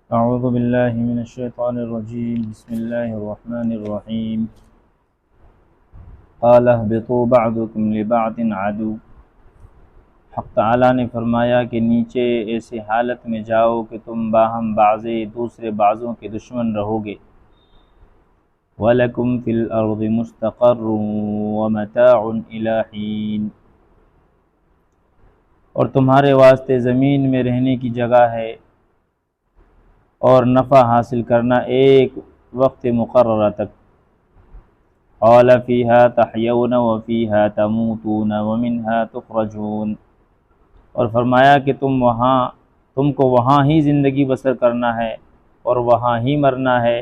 اعوذ باللہ من الشیطان الرجیم بسم اللہ الرحمن الرحیم قال اهبطوا بعضکم لبعض عدو۔ حق تعالیٰ نے فرمایا کہ نیچے ایسی حالت میں جاؤ کہ تم باہم بعضے دوسرے بعضوں کے دشمن رہو گے۔ وَلَكُمْ فِي الْأَرْضِ مُسْتَقَرٌّ وَمَتَاعٌ إِلَىٰ حِينٍ، اور تمہارے واسطے زمین میں رہنے کی جگہ ہے اور نفع حاصل کرنا ایک وقت مقررہ تک۔ قال فِيهَا تَحْيَوْنَ وَفِيهَا تَمُوتُونَ وَمِنْهَا تُخْرَجُونَ، اور فرمایا کہ تم کو وہاں ہی زندگی بسر کرنا ہے اور وہاں ہی مرنا ہے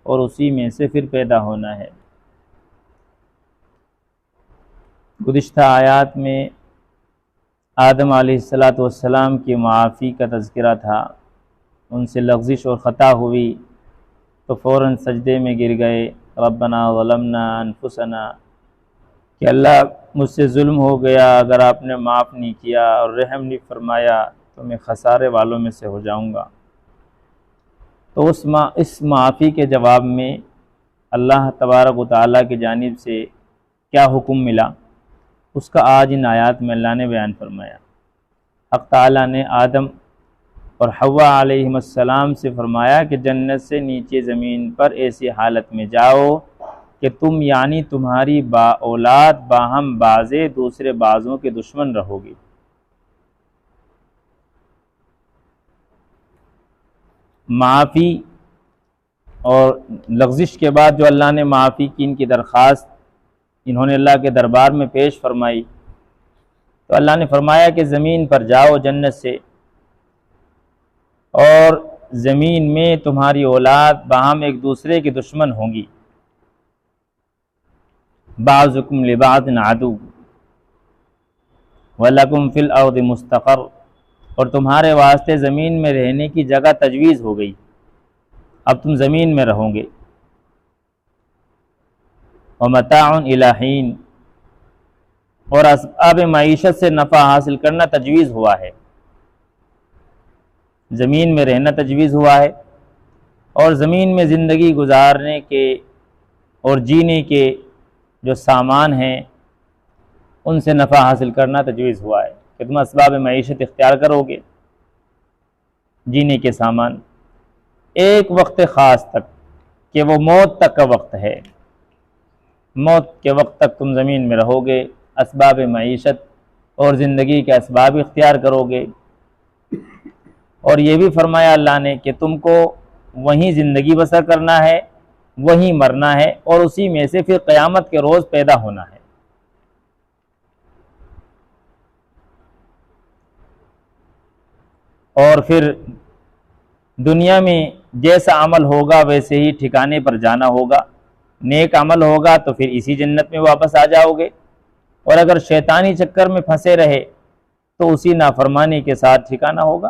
اور اسی میں سے پھر پیدا ہونا ہے۔ گزشتہ آیات میں آدم علیہ السلام کی معافی کا تذکرہ تھا۔ ان سے لغزش اور خطا ہوئی تو فوراً سجدے میں گر گئے، ربنا ظلمنا انفسنا، کہ اللہ مجھ سے ظلم ہو گیا، اگر آپ نے معاف نہیں کیا اور رحم نہیں فرمایا تو میں خسارے والوں میں سے ہو جاؤں گا۔ تو اس معافی کے جواب میں اللہ تبارک و تعالیٰ کی جانب سے کیا حکم ملا، اس کا آج ان آیات میں اللہ نے بیان فرمایا۔ حق تعالیٰ نے آدم اور حوا علیہ السلام سے فرمایا کہ جنت سے نیچے زمین پر ایسی حالت میں جاؤ کہ تم یعنی تمہاری با اولاد باہم بعضے دوسرے بعضوں کے دشمن رہو گی۔ معافی اور لغزش کے بعد جو اللہ نے معافی کی ان کی درخواست انہوں نے اللہ کے دربار میں پیش فرمائی، تو اللہ نے فرمایا کہ زمین پر جاؤ جنت سے، اور زمین میں تمہاری اولاد باہم ایک دوسرے کے دشمن ہوں گی۔ بعضکم لبعض عدو وَلَكُمْ فِي الْأَرْضِ مُسْتَقَرٌّ، اور تمہارے واسطے زمین میں رہنے کی جگہ تجویز ہو گئی، اب تم زمین میں رہو گے۔ وَمَتَاعٌ إِلَىٰ حِينٍ، اور اسباب معیشت سے نفع حاصل کرنا تجویز ہوا ہے، زمین میں رہنا تجویز ہوا ہے، اور زمین میں زندگی گزارنے کے اور جینے کے جو سامان ہیں ان سے نفع حاصل کرنا تجویز ہوا ہے کہ تم اسباب معیشت اختیار کرو گے، جینے کے سامان ایک وقت خاص تک، کہ وہ موت تک کا وقت ہے۔ موت کے وقت تک تم زمین میں رہو گے، اسباب معیشت اور زندگی کے اسباب اختیار کرو گے۔ اور یہ بھی فرمایا اللہ نے کہ تم کو وہیں زندگی بسر کرنا ہے، وہیں مرنا ہے، اور اسی میں سے پھر قیامت کے روز پیدا ہونا ہے۔ اور پھر دنیا میں جیسا عمل ہوگا ویسے ہی ٹھکانے پر جانا ہوگا۔ نیک عمل ہوگا تو پھر اسی جنت میں واپس آ جاؤ گے، اور اگر شیطانی چکر میں پھنسے رہے تو اسی نافرمانی کے ساتھ ٹھکانہ ہوگا۔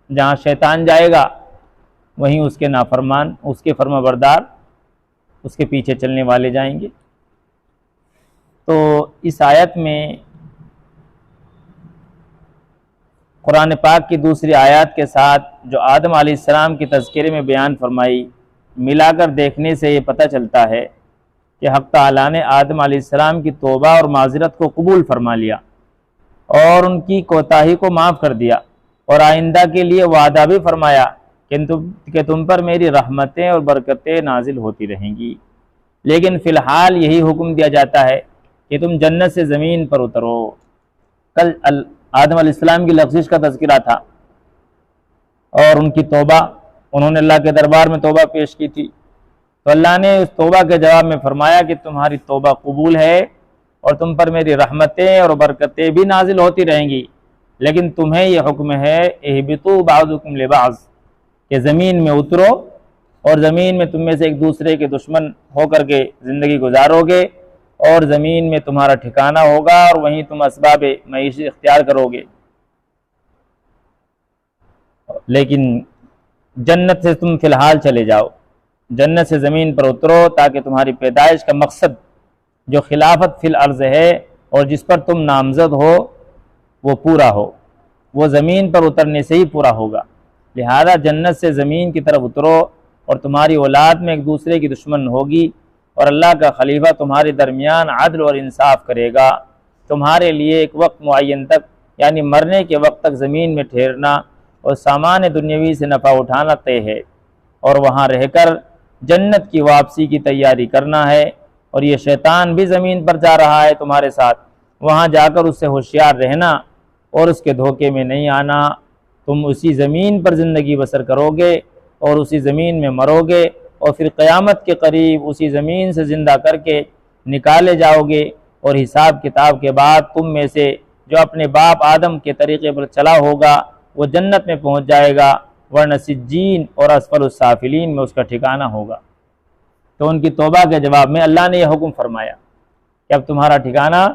جہاں شیطان جائے گا وہیں اس کے نافرمان، اس کے فرما بردار، اس کے پیچھے چلنے والے جائیں گے۔ تو اس آیت میں قرآن پاک کی دوسری آیات کے ساتھ جو آدم علیہ السلام کی تذکرے میں بیان فرمائی، ملا کر دیکھنے سے یہ پتہ چلتا ہے کہ حق تعالیٰ نے آدم علیہ السلام کی توبہ اور معذرت کو قبول فرما لیا اور ان کی کوتاہی کو معاف کر دیا، اور آئندہ کے لیے وعدہ بھی فرمایا کہ تم پر میری رحمتیں اور برکتیں نازل ہوتی رہیں گی۔ لیکن فی الحال یہی حکم دیا جاتا ہے کہ تم جنت سے زمین پر اترو۔ کل آدم علیہ السلام کی لغزش کا تذکرہ تھا اور ان کی توبہ، انہوں نے اللہ کے دربار میں توبہ پیش کی تھی، تو اللہ نے اس توبہ کے جواب میں فرمایا کہ تمہاری توبہ قبول ہے اور تم پر میری رحمتیں اور برکتیں بھی نازل ہوتی رہیں گی، لیکن تمہیں یہ حکم ہے اہبطوا بعضکم لبعض، کہ زمین میں اترو اور زمین میں تم میں سے ایک دوسرے کے دشمن ہو کر کے زندگی گزارو گے، اور زمین میں تمہارا ٹھکانہ ہوگا اور وہیں تم اسباب معیشت اختیار کرو گے۔ لیکن جنت سے تم فی الحال چلے جاؤ، جنت سے زمین پر اترو تاکہ تمہاری پیدائش کا مقصد جو خلافت فی الارض ہے اور جس پر تم نامزد ہو وہ پورا ہو، وہ زمین پر اترنے سے ہی پورا ہوگا۔ لہذا جنت سے زمین کی طرف اترو، اور تمہاری اولاد میں ایک دوسرے کی دشمن ہوگی، اور اللہ کا خلیفہ تمہارے درمیان عدل اور انصاف کرے گا۔ تمہارے لیے ایک وقت معین تک یعنی مرنے کے وقت تک زمین میں ٹھہرنا اور سامان دنیاوی سے نفع اٹھانا طے ہے، اور وہاں رہ کر جنت کی واپسی کی تیاری کرنا ہے۔ اور یہ شیطان بھی زمین پر جا رہا ہے تمہارے ساتھ، وہاں جا کر اس سے ہوشیار رہنا اور اس کے دھوکے میں نہیں آنا۔ تم اسی زمین پر زندگی بسر کرو گے اور اسی زمین میں مرو گے، اور پھر قیامت کے قریب اسی زمین سے زندہ کر کے نکالے جاؤ گے، اور حساب کتاب کے بعد تم میں سے جو اپنے باپ آدم کے طریقے پر چلا ہوگا وہ جنت میں پہنچ جائے گا، ورنہ سجین اور اسفل السافلین میں اس کا ٹھکانہ ہوگا۔ تو ان کی توبہ کے جواب میں اللہ نے یہ حکم فرمایا کہ اب تمہارا ٹھکانہ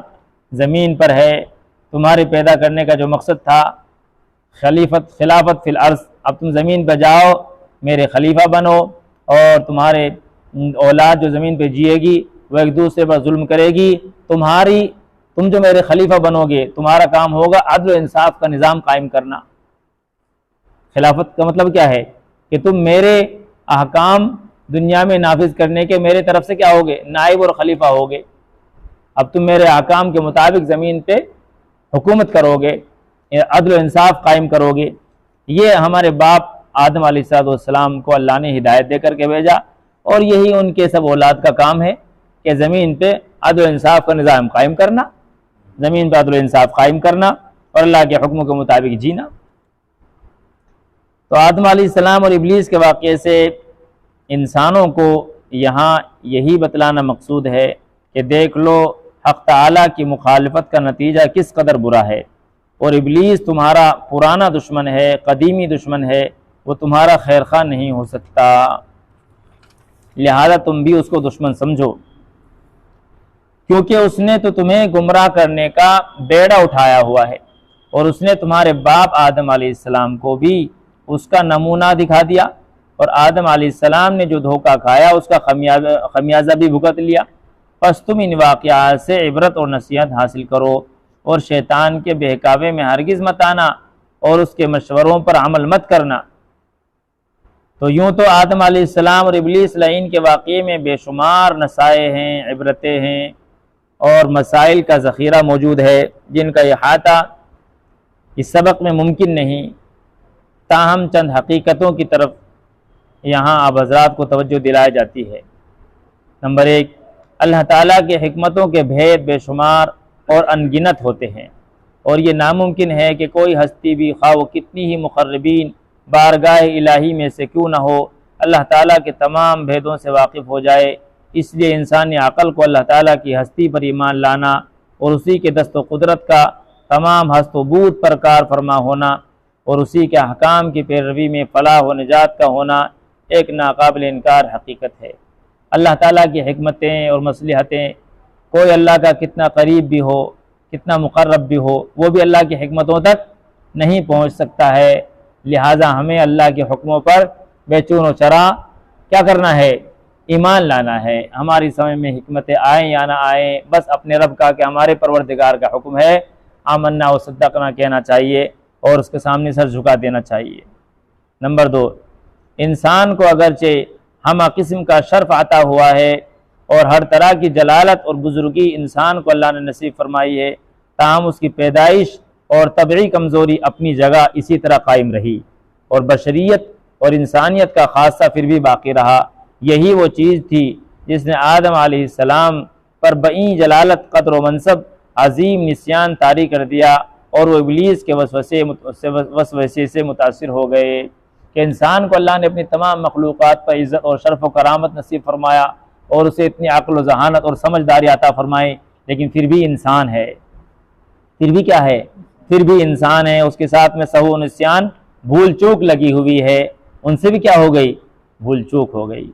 زمین پر ہے، تمہارے پیدا کرنے کا جو مقصد تھا خلافت فی الارض، اب تم زمین پہ جاؤ، میرے خلیفہ بنو، اور تمہارے اولاد جو زمین پہ جیے گی وہ ایک دوسرے پر ظلم کرے گی، تم جو میرے خلیفہ بنو گے تمہارا کام ہوگا عدل و انصاف کا نظام قائم کرنا۔ خلافت کا مطلب کیا ہے کہ تم میرے احکام دنیا میں نافذ کرنے کے میرے طرف سے کیا ہوگے؟ نائب اور خلیفہ ہوگے۔ اب تم میرے احکام کے مطابق زمین پہ حکومت کرو گے، عدل و انصاف قائم کرو گے۔ یہ ہمارے باپ آدم علیہ السلام کو اللہ نے ہدایت دے کر کے بھیجا، اور یہی ان کے سب اولاد کا کام ہے کہ زمین پہ عدل و انصاف کا نظام قائم کرنا، زمین پہ عدل و انصاف قائم کرنا اور اللہ کے حکموں کے مطابق جینا۔ تو آدم علیہ السلام اور ابلیس کے واقعے سے انسانوں کو یہاں یہی بتلانا مقصود ہے کہ دیکھ لو حق تعالیٰ کی مخالفت کا نتیجہ کس قدر برا ہے، اور ابلیس تمہارا پرانا دشمن ہے، قدیمی دشمن ہے، وہ تمہارا خیر خواہ نہیں ہو سکتا، لہذا تم بھی اس کو دشمن سمجھو، کیونکہ اس نے تو تمہیں گمراہ کرنے کا بیڑا اٹھایا ہوا ہے، اور اس نے تمہارے باپ آدم علیہ السلام کو بھی اس کا نمونہ دکھا دیا، اور آدم علیہ السلام نے جو دھوکہ کھایا اس کا خمیازہ بھی بھگت لیا۔ پس تم ان واقعات سے عبرت اور نصیحت حاصل کرو، اور شیطان کے بہکاوے میں ہرگز مت آنا، اور اس کے مشوروں پر عمل مت کرنا۔ تو یوں تو آدم علیہ السلام اور ابلیس لعین کے واقعے میں بے شمار نصائح ہیں، عبرتیں ہیں، اور مسائل کا ذخیرہ موجود ہے جن کا احاطہ اس سبق میں ممکن نہیں، تاہم چند حقیقتوں کی طرف یہاں آپ حضرات کو توجہ دلائی جاتی ہے۔ نمبر 1، اللہ تعالیٰ کے حکمتوں کے بھید بے شمار اور انگنت ہوتے ہیں، اور یہ ناممکن ہے کہ کوئی ہستی بھی خواہ وہ کتنی ہی مقربین بارگاہ الہی میں سے کیوں نہ ہو اللہ تعالیٰ کے تمام بھیدوں سے واقف ہو جائے۔ اس لیے انسانی عقل کو اللہ تعالیٰ کی ہستی پر ایمان لانا اور اسی کے دست و قدرت کا تمام ہست و بود پر کار فرما ہونا اور اسی کے احکام کی پیروی میں فلاح و نجات کا ہونا ایک ناقابل انکار حقیقت ہے۔ اللہ تعالیٰ کی حکمتیں اور مصلحتیں کوئی اللہ کا کتنا قریب بھی ہو، کتنا مقرب بھی ہو، وہ بھی اللہ کی حکمتوں تک نہیں پہنچ سکتا ہے۔ لہٰذا ہمیں اللہ کے حکموں پر بے چون و چرا کیا کرنا ہے؟ ایمان لانا ہے۔ ہماری سمجھ میں حکمتیں آئیں یا نہ آئیں، بس اپنے رب کا کہ ہمارے پروردگار کا حکم ہے، آمنا و صدقنا کہنا چاہیے اور اس کے سامنے سر جھکا دینا چاہیے۔ نمبر 2، انسان کو اگرچہ ہمہ قسم کا شرف عطا ہوا ہے اور ہر طرح کی جلالت اور بزرگی انسان کو اللہ نے نصیب فرمائی ہے، تاہم اس کی پیدائش اور طبعی کمزوری اپنی جگہ اسی طرح قائم رہی، اور بشریت اور انسانیت کا خاصہ پھر بھی باقی رہا۔ یہی وہ چیز تھی جس نے آدم علیہ السلام پر بئیں جلالت، قدر و منصب، عظیم نسیان طاری کر دیا، اور وہ ابلیس کے وسوسے سے متاثر ہو گئے کہ انسان کو اللہ نے اپنی تمام مخلوقات پر عزت اور شرف و کرامت نصیب فرمایا اور اسے اتنی عقل و ذہانت اور سمجھداری عطا فرمائی، لیکن پھر بھی انسان ہے، پھر بھی کیا ہے؟ پھر بھی انسان ہے، اس کے ساتھ میں سہو و نسیان، بھول چوک لگی ہوئی ہے، ان سے بھی کیا ہو گئی؟ بھول چوک ہو گئی۔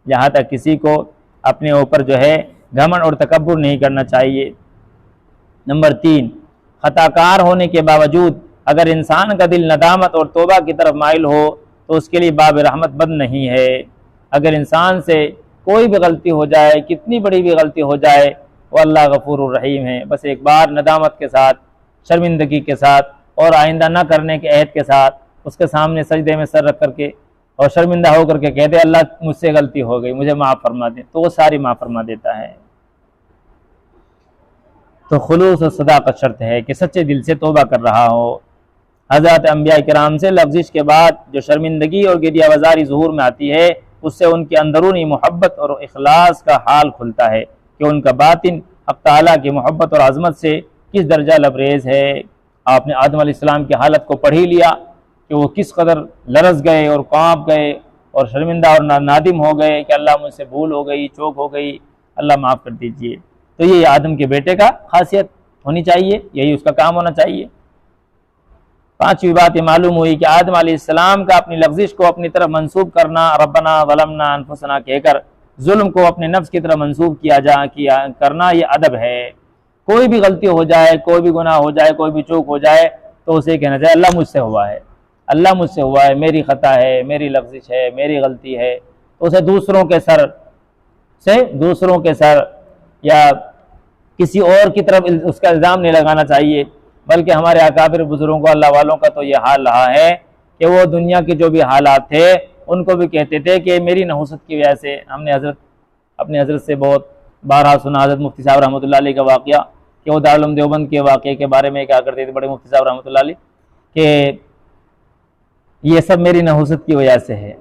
یہاں تک کسی کو اپنے اوپر جو ہے گھمنڈ اور تکبر نہیں کرنا چاہیے۔ نمبر 3، خطا کار ہونے کے باوجود اگر انسان کا دل ندامت اور توبہ کی طرف مائل ہو تو اس کے لیے باب رحمت بند نہیں ہے۔ اگر انسان سے کوئی بھی غلطی ہو جائے، کتنی بڑی بھی غلطی ہو جائے، وہ اللہ غفور الرحیم ہے، بس ایک بار ندامت کے ساتھ، شرمندگی کے ساتھ اور آئندہ نہ کرنے کے عہد کے ساتھ اس کے سامنے سجدے میں سر رکھ کر کے اور شرمندہ ہو کر کے کہہ دے اللہ مجھ سے غلطی ہو گئی، مجھے معاف فرما دے، تو وہ ساری معاف فرما دیتا ہے۔ تو خلوص و صداقت شرط ہے کہ سچے دل سے توبہ کر رہا ہو۔ حضرات انبیاء کرام سے لفظش کے بعد جو شرمندگی اور گریہ وزاری ظہور میں آتی ہے، اس سے ان کی اندرونی محبت اور اخلاص کا حال کھلتا ہے کہ ان کا باطن حق تعالیٰ کی محبت اور عظمت سے کس درجہ لبریز ہے۔ آپ نے آدم علیہ السلام کی حالت کو پڑھ ہی لیا کہ وہ کس قدر لرز گئے اور کانپ گئے اور شرمندہ اور نادم ہو گئے کہ اللہ مجھ سے بھول ہو گئی، چوک ہو گئی، اللہ معاف کر دیجئے۔ تو یہ آدم کے بیٹے کا خاصیت ہونی چاہیے، یہی اس کا کام ہونا چاہیے۔ پانچویں بات یہ معلوم ہوئی کہ آدم علیہ السلام کا اپنی لفظش کو اپنی طرف منسوب کرنا، ربنا ظلمنا انفسنا کہہ کر ظلم کو اپنے نفس کی طرف منسوب کیا کرنا، یہ ادب ہے۔ کوئی بھی غلطی ہو جائے، کوئی بھی گناہ ہو جائے، کوئی بھی چوک ہو جائے تو اسے کہنا چاہیے اللہ مجھ سے ہوا ہے، اللہ مجھ سے ہوا ہے، میری خطا ہے، میری لفظش ہے، میری غلطی ہے۔ تو اسے دوسروں کے سر یا کسی اور کی طرف اس کا الزام نہیں لگانا چاہیے، بلکہ ہمارے اکابر بزرگوں کو اللہ والوں کا تو یہ حال رہا ہے کہ وہ دنیا کے جو بھی حالات تھے ان کو بھی کہتے تھے کہ میری نحوست کی وجہ سے۔ ہم نے اپنے حضرت سے بہت بارہا سنا، حضرت مفتی صاحب رحمۃ اللہ علیہ کا واقعہ کہ وہ دارالعلوم دیوبند کے واقعے کے بارے میں کیا کرتے تھے بڑے مفتی صاحب رحمۃ اللہ علیہ، کہ یہ سب میری نحوست کی وجہ سے ہے،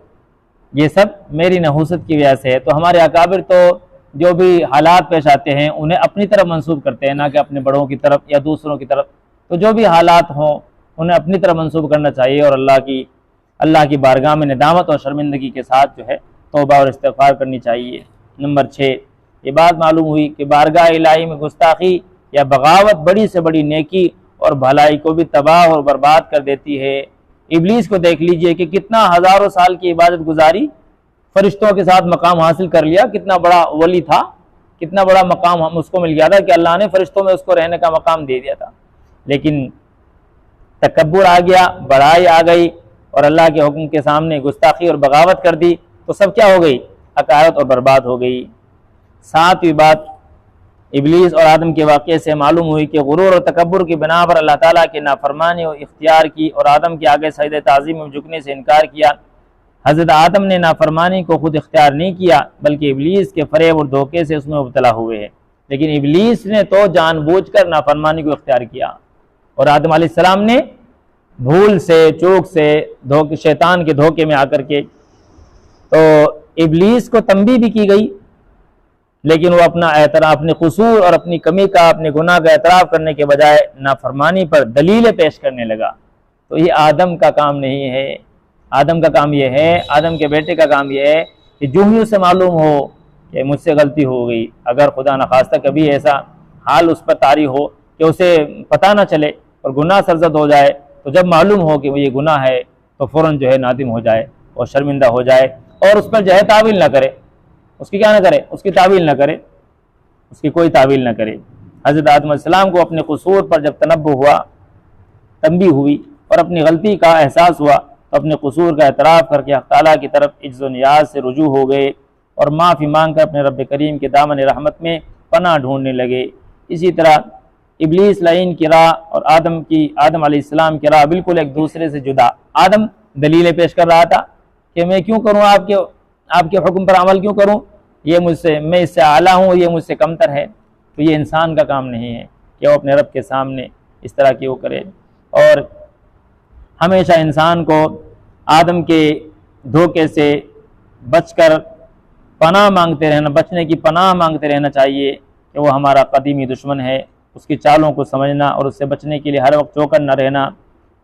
یہ سب میری نحوست کی وجہ سے ہے۔ تو ہمارے اکابر تو جو بھی حالات پیش آتے ہیں انہیں اپنی طرف منسوب کرتے ہیں، نہ کہ اپنے بڑوں کی طرف یا دوسروں کی طرف۔ تو جو بھی حالات ہوں انہیں اپنی طرف منسوب کرنا چاہیے اور اللہ کی بارگاہ میں ندامت اور شرمندگی کے ساتھ جو ہے توبہ اور استغفار کرنی چاہیے۔ نمبر 6 یہ بات معلوم ہوئی کہ بارگاہ الہی میں گستاخی یا بغاوت بڑی سے بڑی نیکی اور بھلائی کو بھی تباہ اور برباد کر دیتی ہے۔ ابلیس کو دیکھ لیجئے کہ کتنا ہزاروں سال کی عبادت گزاری، فرشتوں کے ساتھ مقام حاصل کر لیا، کتنا بڑا ولی تھا، کتنا بڑا مقام اس کو مل گیا تھا کہ اللہ نے فرشتوں میں اس کو رہنے کا مقام دے دیا تھا، لیکن تکبر آ گیا، بڑائی آ گئی اور اللہ کے حکم کے سامنے گستاخی اور بغاوت کر دی تو سب کیا ہو گئی؟ حقارت اور برباد ہو گئی۔ 7ویں بات ابلیس اور آدم کے واقعے سے معلوم ہوئی کہ غرور اور تکبر کی بنا پر اللہ تعالیٰ کی نافرمانی اور اختیار کی اور آدم کے آگے سجدہ تعظیم میں جھکنے سے انکار کیا۔ حضرت آدم نے نافرمانی کو خود اختیار نہیں کیا بلکہ ابلیس کے فریب اور دھوکے سے اس میں مبتلا ہوئے ہیں، لیکن ابلیس نے تو جان بوجھ کر نافرمانی کو اختیار کیا اور آدم علیہ السلام نے بھول سے، چوک سے، شیطان کے دھوکے میں آ کر کے، تو ابلیس کو تنبیہ بھی کی گئی لیکن وہ اپنا اعتراف، اپنے قصور اور اپنی کمی کا، اپنے گناہ کا اعتراف کرنے کے بجائے نافرمانی پر دلیلیں پیش کرنے لگا۔ تو یہ آدم کا کام نہیں ہے، آدم کا کام یہ ہے، آدم کے بیٹے کا کام یہ ہے کہ جو ہی اسے معلوم ہو کہ مجھ سے غلطی ہو گئی، اگر خدا نخواستہ کبھی ایسا حال اس پر طاری ہو کہ اسے پتہ نہ چلے اور گناہ سرزد ہو جائے، تو جب معلوم ہو کہ وہ یہ گناہ ہے تو فوراً جو ہے نادم ہو جائے اور شرمندہ ہو جائے اور اس پر جو ہے تعویل نہ کرے، اس کی کیا نہ کرے، اس کی تعویل نہ کرے، اس کی کوئی تعویل نہ کرے۔ حضرت آدم علیہ السلام کو اپنے قصور پر جب تنبیہ ہوئی اور اپنی غلطی کا احساس ہوا تو اپنے قصور کا اعتراف کر کے حق تعالیٰ کی طرف عجز و نیاز سے رجوع ہو گئے اور معافی مانگ کر اپنے رب کریم کے دامن رحمت میں پناہ ڈھونڈنے لگے۔ اسی طرح ابلیس لعین کی راہ اور آدم علیہ السلام کی راہ بالکل ایک دوسرے سے جدا۔ آدم دلیلیں پیش کر رہا تھا کہ میں کیوں کروں آپ کے حکم پر عمل کیوں کروں، میں اس سے اعلیٰ ہوں، یہ مجھ سے کمتر ہے۔ تو یہ انسان کا کام نہیں ہے کہ وہ اپنے رب کے سامنے اس طرح کی وہ کرے، اور ہمیشہ انسان کو آدم کے دھوکے سے بچ کر بچنے کی پناہ مانگتے رہنا چاہیے کہ وہ ہمارا قدیمی دشمن ہے، اس کی چالوں کو سمجھنا اور اس سے بچنے کے لیے ہر وقت چوکن نہ رہنا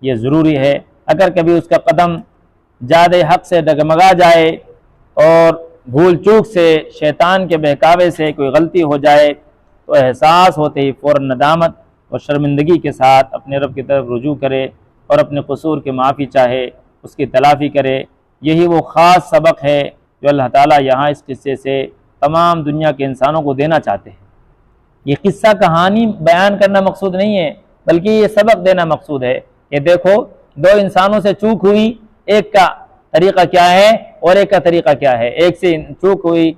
یہ ضروری ہے۔ اگر کبھی اس کا قدم زیادہ حق سے ڈگمگا جائے اور بھول چوک سے، شیطان کے بہکاوے سے کوئی غلطی ہو جائے تو احساس ہوتے ہی فوراً ندامت اور شرمندگی کے ساتھ اپنے رب کی طرف رجوع کرے اور اپنے قصور کی معافی چاہے، اس کی تلافی کرے۔ یہی وہ خاص سبق ہے جو اللہ تعالیٰ یہاں اس قصے سے تمام دنیا کے انسانوں کو دینا چاہتے ہیں۔ یہ قصہ کہانی بیان کرنا مقصود نہیں ہے بلکہ یہ سبق دینا مقصود ہے کہ دیکھو دو انسانوں سے چوک ہوئی، ایک کا طریقہ کیا ہے اور ایک کا طریقہ کیا ہے۔ ایک سے چوک ہوئی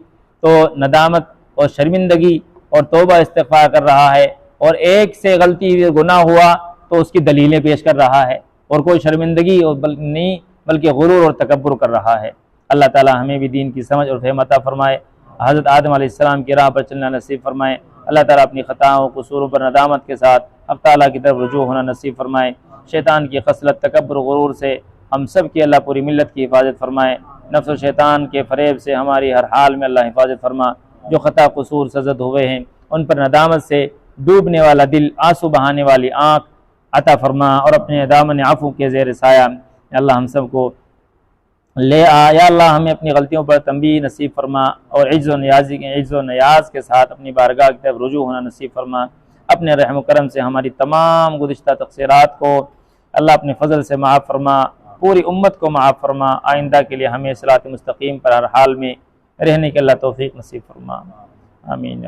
تو ندامت اور شرمندگی اور توبہ استغفار کر رہا ہے، اور ایک سے غلطی گناہ ہوا تو اس کی دلیلیں پیش کر رہا ہے اور کوئی شرمندگی اور نہیں بلکہ غرور اور تکبر کر رہا ہے۔ اللہ تعالی ہمیں بھی دین کی سمجھ اور فہم عطا فرمائے، حضرت آدم علیہ السلام کی راہ پر چلنا نصیب فرمائے۔ اللہ تعالیٰ اپنی خطاؤں قصوروں پر ندامت کے ساتھ حق تعالیٰ کی طرف رجوع ہونا نصیب فرمائے۔ شیطان کی خصلت تکبر و غرور سے ہم سب کی اللہ پوری ملت کی حفاظت فرمائے۔ نفس و شیطان کے فریب سے ہماری ہر حال میں اللہ حفاظت فرما۔ جو خطا قصور سرزد ہوئے ہیں ان پر ندامت سے ڈوبنے والا دل، آنسو بہانے والی آنکھ عطا فرما، اور اپنے دامن عفو کے زیر سایہ اللہ ہم سب کو لے آ۔ یا اللہ ہمیں اپنی غلطیوں پر تنبیہ نصیب فرما، اور عجز و نیاز کے ساتھ اپنی بارگاہ کی طرف رجوع ہونا نصیب فرما۔ اپنے رحم و کرم سے ہماری تمام گزشتہ تقصیرات کو اللہ اپنے فضل سے معاف فرما، پوری امت کو معاف فرما۔ آئندہ کے لیے ہمیں صراط مستقیم پر ہر حال میں رہنے کے اللہ توفیق نصیب فرما، آمین۔